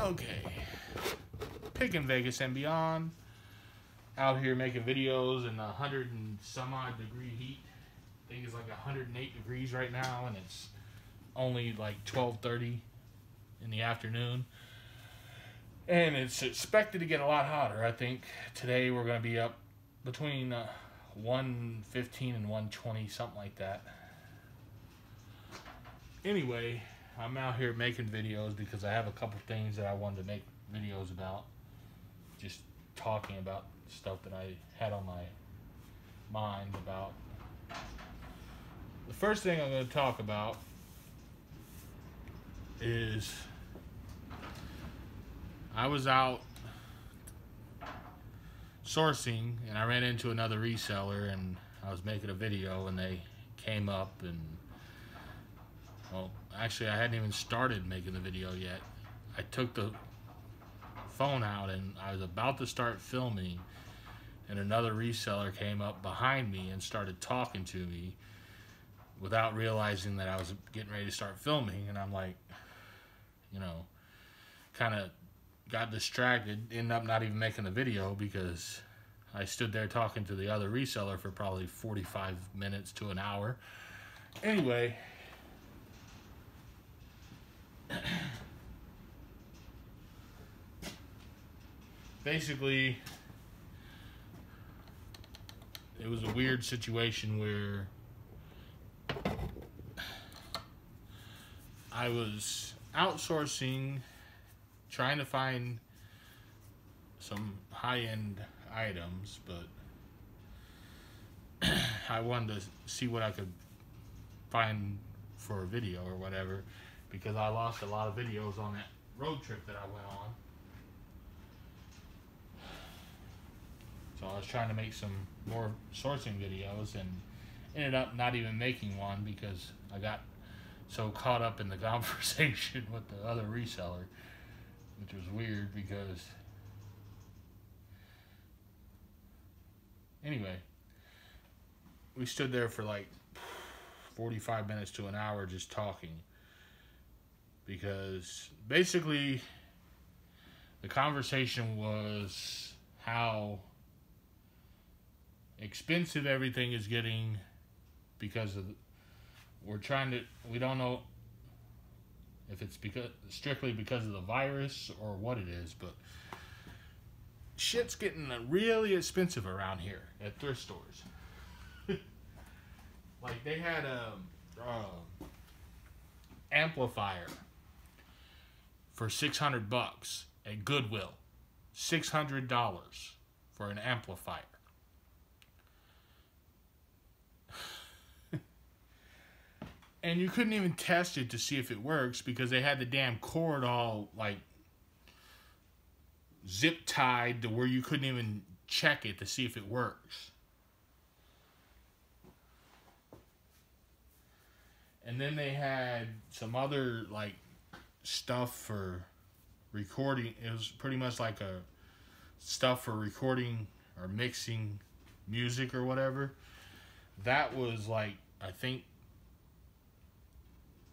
Okay. Picking Vegas and beyond. Out here making videos in 100 and some odd degree heat. I think it's like 108 degrees right now, and it's only like 12:30 in the afternoon. And it's expected to get a lot hotter. I think today we're going to be up between 115 and 120, something like that. Anyway, I'm out here making videos because I have a couple things that I wanted to make videos about. Just talking about stuff that I had on my mind about. The first thing I'm going to talk about is I was out sourcing and I ran into another reseller and I was making a video and they came up and, well, actually I hadn't even started making the video yet. I took the phone out and I was about to start filming and another reseller came up behind me and started talking to me without realizing that I was getting ready to start filming, and I'm like, you know, kind of got distracted, ended up not even making the video because I stood there talking to the other reseller for probably 45 minutes to an hour. Anyway, basically, it was a weird situation where I was outsourcing, trying to find some high-end items, but I wanted to see what I could find for a video or whatever, because I lost a lot of videos on that road trip that I went on. So I was trying to make some more sourcing videos and ended up not even making one because I got so caught up in the conversation with the other reseller, which was weird because anyway, we stood there for like 45 minutes to an hour just talking because basically the conversation was how expensive everything is getting because of we don't know if it's strictly because of the virus or what it is, but shit's getting really expensive around here at thrift stores. Like they had a amplifier for $600 at Goodwill. $600 for an amplifier. And you couldn't even test it to see if it works because they had the damn cord all like zip tied to where you couldn't even check it to see if it works. And then they had some other like stuff for recording. It was pretty much like a stuff for recording or mixing music or whatever. That was like, I think,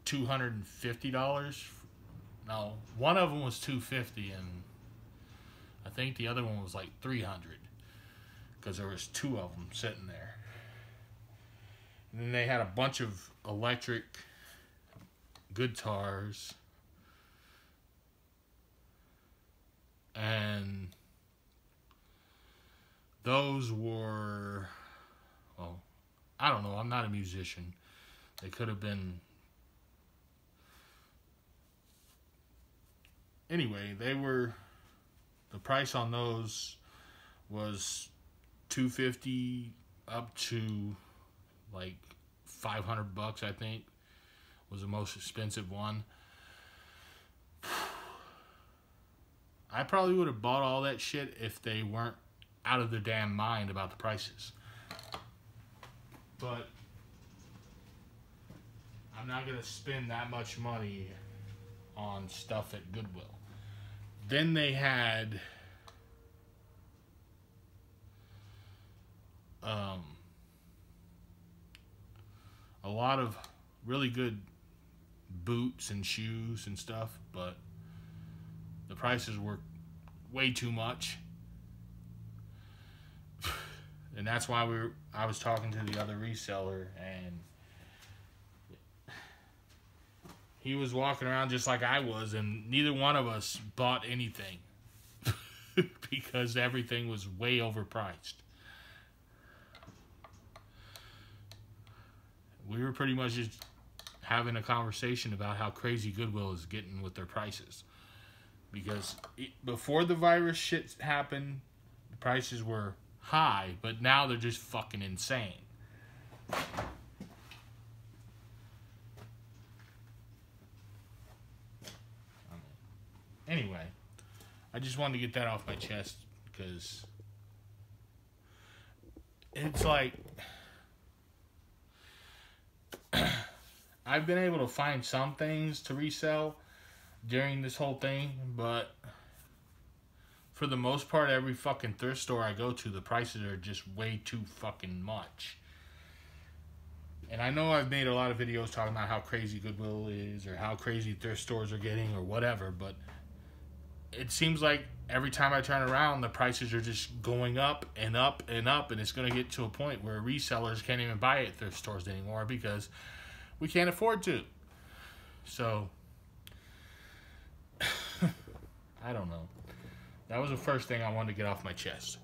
$250. No, one of them was $250 and I think the other one was like $300 because there was two of them sitting there. And then they had a bunch of electric guitars and those were, well, I don't know, I'm not a musician. They could have been. Anyway, the price on those was $250 up to like $500, I think, was the most expensive one. I probably would have bought all that shit if they weren't out of their damn mind about the prices. But I'm not going to spend that much money on stuff at Goodwill. Then they had a lot of really good boots and shoes and stuff, but the prices were way too much. And that's why I was talking to the other reseller, and he was walking around just like I was, and neither one of us bought anything because everything was way overpriced. We were pretty much just having a conversation about how crazy Goodwill is getting with their prices. Because before the virus shit happened, the prices were high, but now they're just fucking insane. Anyway, I just wanted to get that off my chest because it's like I've been able to find some things to resell during this whole thing, but for the most part, every fucking thrift store I go to, the prices are just way too fucking much. And I know I've made a lot of videos talking about how crazy Goodwill is or how crazy thrift stores are getting or whatever, but it seems like every time I turn around, the prices are just going up and up and up, and it's going to get to a point where resellers can't even buy at thrift stores anymore because we can't afford to. So, I don't know. That was the first thing I wanted to get off my chest.